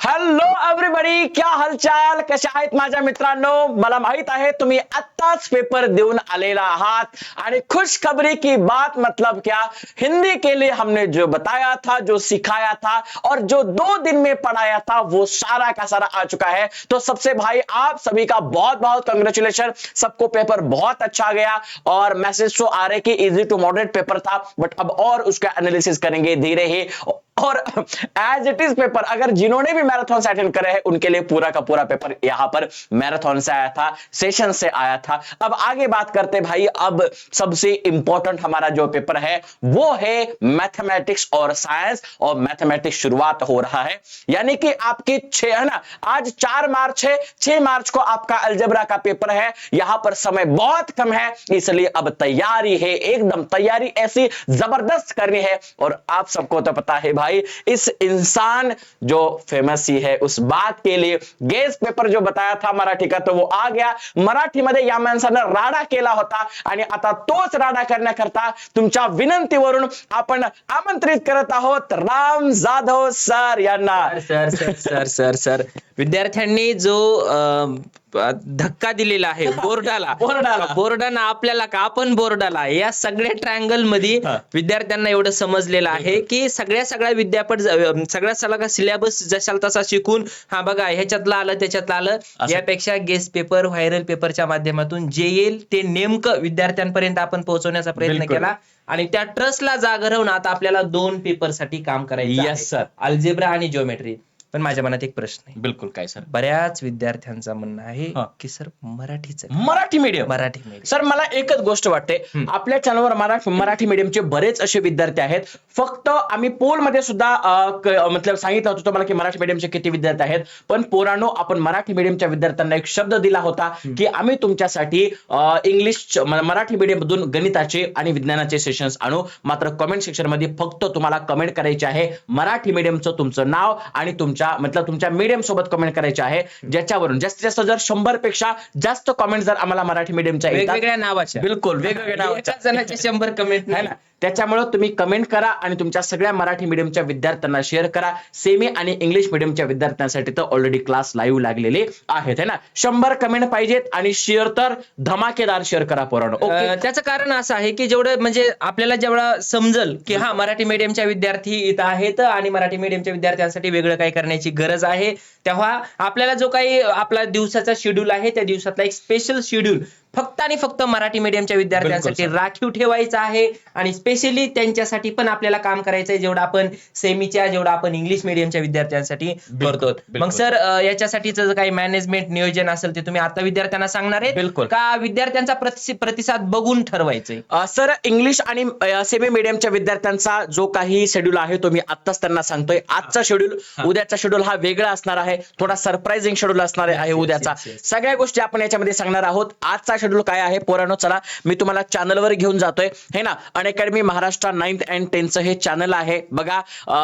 Hello everybody, क्या हालचाल, कशा आहेत माझ्या मित्रांनो? मला माहित आहे तुम्ही आत्ताच पेपर देऊन आलेला आहात आणि खुशखबरी की बात मतलब क्या, हिंदी के लिए हमने जो बताया था, जो सिखाया था और जो 2 दिन में पढ़ाया था वो सारा का सारा आ चुका है। तो सबसे भाई आप सभी का बहुत बहुत कंग्रेचुलेशन। सबको पेपर बहुत अच्छा गया और मैसेज तो आ रहे कि इजी टू मॉडरेट पेपर था, बट अब और उसका एनालिसिस करेंगे धीरे ही। और एज इट इज पेपर, अगर जिन्होंने भी मैराथन से अटेंड करे हैं उनके लिए पूरा का पूरा पेपर यहां पर मैराथन से आया था, सेशन से आया था। अब आगे बात करते भाई, अब सबसे इंपॉर्टेंट हमारा जो पेपर है वो है मैथमेटिक्स और साइंस। और मैथमेटिक्स शुरुआत हो रहा है, यानी कि आपकी 6 है ना, आज 4 मार्च है, 6 मार्च को आपका अलजेब्रा का पेपर है। यहां पर समय बहुत कम है, इसलिए अब तैयारी है, एकदम तैयारी ऐसी जबरदस्त करनी है। और आप सबको तो पता है भाई, इस इंसान जो फेमस ही है उस बात के लिए गेस पेपर जो बताया था मराठी का, तो वो आ गया। मराठीमध्ये या माणसानं राडा केला होता आणि आता तोच राडा करण्याकरता तुमच्या विनंतीवरून आपण आमंत्रित करत आहोत राम जाधव सर यांना। Sir sir sir sir sir विद्यार्थ्यांनी जो धक्का दिलेला आहे बोर्डाला आपल्याला का आपण बोर्डाला या सगळ्या ट्रायंगल मध्ये विद्यार्थ्यांना एवढं समजलेलं आहे की सगळ्या विद्यापीठ सगळा सिलेबस जशाला तसा शिकून हा बघा ह्याच्यातलं आलं त्याच्यातलं आलं, यापेक्षा गेस्ट पेपर व्हायरल पेपरच्या माध्यमातून जे येईल ते नेमकं विद्यार्थ्यांपर्यंत आपण पोहोचवण्याचा प्रयत्न केला आणि त्या ट्रस्टला जागा राहून आता आपल्याला 2 पेपर साठी काम करायचं आहे, यस सर, अल्जेब्रा आणि जिओमेट्री। पण माझ्या मनात एक प्रश्न आहे। बिलकुल काय सर? बऱ्याच विद्यार्थ्यांचं म्हणणं आहे की सर मराठी मीडियम सर, मला एकच गोष्ट वाटते, आपल्या चॅनलवर मराठी मीडियमचे बरेच असे विद्यार्थी आहेत। फक्त आम्ही पोल मध्ये सुद्धा मतलब सांगितलं होतं तुम्हाला की मराठी मीडियमचे किती विद्यार्थी आहेत, पण पोरांनो आपण मराठी मीडियमच्या विद्यार्थ्यांना एक शब्द दिला होता की आम्ही तुमच्यासाठी इंग्लिश मराठी मीडियम मधून गणिताचे आणि विज्ञानाचे सेशन्स आणू। मात्र कमेंट सेक्शन मध्ये फक्त तुम्हाला कमेंट करायचे आहे मराठी मीडियमचं तुमचं नाव आणि तुमच्या मीडियम सोबत कमेंट करायचे आहे, ज्याच्यावरून जास्तीत जास्त जर 100 पेक्षा जास्त कमेंट जर आम्हाला मराठी मीडियमच्या वेगवेगळ्या नावाच्या, बिलकुल वेगवेगळ्या नावाच्या जणांचे 100 कमेंट आहे ना, त्याच्यामुळे तुम्ही कमेंट करा आणि तुमच्या सगळ्या मराठी मीडियमच्या विद्यार्थ्यांना शेअर करा। सेमी आणि इंग्लिश मीडियमच्या विद्यार्थ्यांसाठी तर ऑलरेडी क्लास लाईव्ह लागलेले आहेत, है ना। 100 कमेंट पाहिजेत आणि शेअर तर धमाकेदार शेअर करा पोरांनो। त्याचं कारण असं आहे की जेवढं म्हणजे आपल्याला जेवढं समजल की हा मराठी मीडियमच्या विद्यार्थी इथं आहेत आणि मराठी मीडियमच्या विद्यार्थ्यांसाठी वेगळं काही करण्याची गरज आहे, तेव्हा आपल्याला जो काही आपला दिवसाचा शेड्यूल आहे त्या दिवसातला एक स्पेशल शेड्यूल फक्त आणि फक्त मराठी मीडियमच्या विद्यार्थ्यांसाठी राखीव ठेवायचं आहे आणि स्पेशली त्यांच्यासाठी पण आपल्याला काम करायचं आहे, जेवढं आपण सेमीच्या जेवढं आपण इंग्लिश मीडियमच्या विद्यार्थ्यांसाठी करतो। मग सर याच्यासाठीचं काही मॅनेजमेंट नियोजन असेल ते तुम्ही आता विद्यार्थ्यांना सांगणार आहे का विद्यार्थ्यांचा प्रतिसाद बघून ठरवायचंय? सर इंग्लिश आणि सेमी मीडियमच्या विद्यार्थ्यांचा जो काही शेड्यूल आहे तो मी आत्ताच त्यांना सांगतोय। आजचा शेड्यूल, उद्याचा शेड्यूल हा वेगळा असणार आहे, थोडा सरप्राइझिंग शेड्यूल असणार आहे उद्याचा। सगळ्या गोष्टी आपण याच्यामध्ये सांगणार आहोत। आजचा शेड्यूल काय आहे पोरांनो, चला मी तुम्हाला चॅनलवर घेऊन जातोय, है ना। Unacademy Maharashtra 9th and 10th हे चॅनल आहे बघा।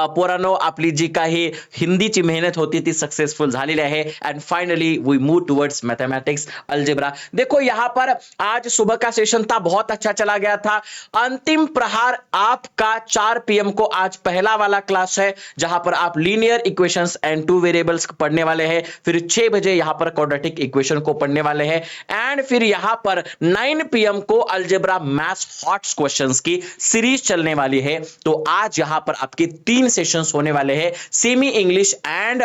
पोरांनो आपली जी काही हिंदीची मेहनत होती ती सक्सेसफुल झालेली आहे and finally we move towards mathematics algebra. देखो यहाँ पर आज सुबह का सेशन था, बहुत अच्छा चला गया था। अंतिम प्रहार आपका 4 PM को आज पहला वाला क्लास है, जहां पर आप लीनियर इक्वेशंस एंड 2 वेरिएबल्स पढ़ने वाले हैं। फिर 6 बजे यहाँ पर क्वाड्रेटिक इक्वेशन को पढ़ने वाले हैं एंड फिर यहाँ पर 9 PM को अलजेब्रा मैथ्स हॉट्स क्वेश्चंस की सीरीज चलने वाली है। तो आज यहां पर आपके 3 सेशंस होने वाले हैं, semi English end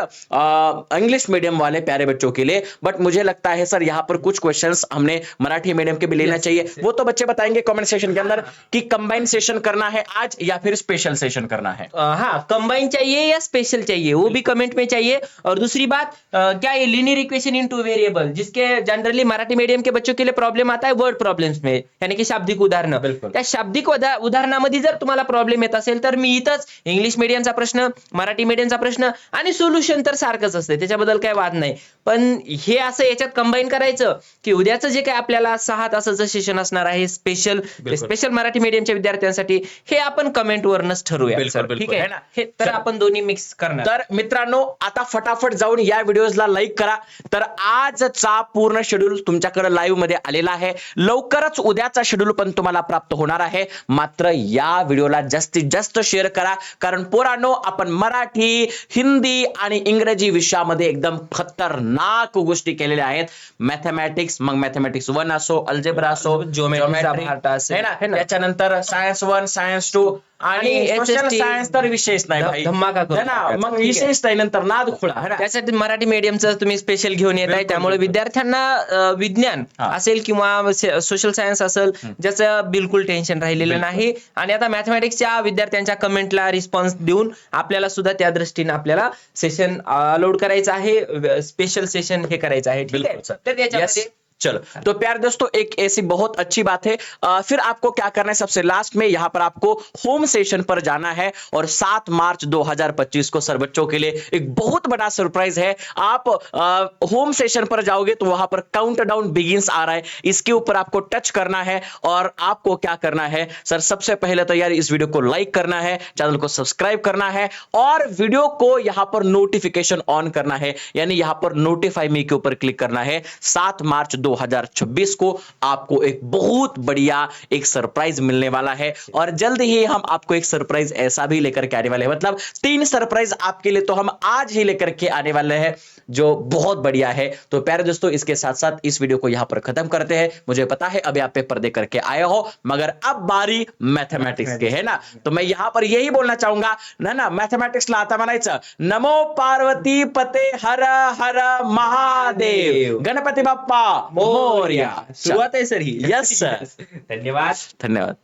English medium वाले प्यारे बच्चों के लिए। बट मुझे लगता है सर यहां पर कुछ क्वेश्चंस हमने मराठी मीडियम के भी लेना चाहिए, वो तो बच्चे बताएंगे कमेंट सेशन के अंदर कि कंबाइन सेशन करना है आज या फिर स्पेशल सेशन करना है। हाँ, कंबाइन चाहिए या स्पेशल चाहिए वो भी कमेंट में चाहिए। और दूसरी बात क्या ये लीनियर इक्वेशन इन 2 वेरिएबल, जिसके जनरली मराठी मीडियम के बच्चों के लिए प्रॉब्लम आता है वर्ड प्रॉब्लेम्स में, यानी कि शाब्दिक उदाहरण, त्या शाब्दिक उदाहरणामध्ये जर तुम्हाला प्रॉब्लेम येत असेल तर मी इथंच इंग्लिश मीडियमचा प्रश्न, मराठी मीडियमचा प्रश्न आणि सोल्युशन तर सारखंच असते, त्याच्याबद्दल काही वाद नाही। पण हे असं याच्यात कंबाईन करायचं की उद्याचं जे काही आपल्याला 6 तासाचं सेशन असणार आहे स्पेशल मराठी मीडियमच्या विद्यार्थ्यांसाठी, हे आपण कमेंटवरच ठरवूया, ठीक आहे ना। हे तर आपण दोन्ही मिक्स करणार। तर मित्रांनो आता फटाफट जाऊन या व्हिडिओजला लाईक करा। तर आजचा पूर्ण शेड्यूल तुमच्याकडे लाईव्ह मध्ये आलेला आहे. लवकरच उद्याचा शेड्यूल पण तुम्हाला प्राप्त होणार आहे. मात्र या व्हिडिओला जास्तीत जास्त शेअर करा, कारण पोरांनो आपण मराठी, हिंदी आणि इंग्रजी विषयामध्ये एकदम खतरनाक गोष्टी केलेल्या आहेत. मॅथमॅटिक्स, मग मॅथमॅटिक्स 1 असो, अल्जेब्रा असो, Geometry चा part असेल. है ना, त्याच्यानंतर सायन्स 1, सायन्स 2 आणि आणि सोशल SST सायन्स तर विषयच नाही भाई, धमाका करून है ना, टाकायचा. मग ठीक आहे. विषयच नाही, नंतर नाद खुळा, है ना. त्यासाठी मराठी मीडियमचं तुम्ही स्पेशल घेऊन येत आहे, बिलकुल, त्यामुळे बिलकुल. विद्यार्थ्यांना विज्ञान हा. असेल किंवा सोशल सायन्स असेल ज्याचं बिलकुल टेन्शन राहिलेलं बिलकुल. नाही. आणि आता मॅथमॅटिक्सच्या विद्यार्थ्यांच्या कमेंटला रिस्पॉन्स देऊन आपल्याला सुद्धा त्या दृष्टीने आपल्याला सेशन लोड करायचं आहे, स्पेशल सेशन हे करायचं आहे. ठीक बिल्कुल आहे, सर. तर त्याच्यामध्ये चलो, तो प्यारे दोस्तों एक ऐसी बहुत अच्छी बात है, फिर आपको क्या करना है, सबसे लास्ट में यहाँ पर आपको होम सेशन पर जाना है और 7 मार्च 2025 को सर बच्चों के लिए एक बहुत बड़ा सरप्राइज है. आप होम सेशन पर जाओगे तो वहां पर काउंटडाउन बिगिंस आ रहा है, इसके ऊपर आपको टच करना है और आपको क्या करना है सर, सबसे पहले तो यार इस वीडियो को लाइक करना है, चैनल को सब्सक्राइब करना है और वीडियो को यहां पर नोटिफिकेशन ऑन करना है, यानी यहां पर नोटिफाई मी के ऊपर क्लिक करना है. 7 मार्च 2026 को आपको एक बहुत बढ़िया एक सरप्राइज मिलने वाला है और जल्द ही हम आपको एक सरप्राइज ऐसा भी लेकर के आने वाले हैं, मतलब 3 सरप्राइज आपके लिए तो हम आज ही लेकर के आने वाले हैं जो बहुत बढ़िया है. तो प्यारे दोस्तों इसके साथ साथ इस वीडियो को यहां पर खत्म करते हैं. मुझे पता है अभी आप पेपर दे करके आए हो, मगर अब बारी मैथमेटिक्स के है ना, तो मैं यहां पर यही बोलना चाहूंगा ना, मैथमेटिक्स ला आता म्हणायचं नमो पार्वती पते हर हर महादेव, गणपती बाप्पा मोरया. सुरुवात आहे सर ही. यस सर, धन्यवाद. धन्यवाद.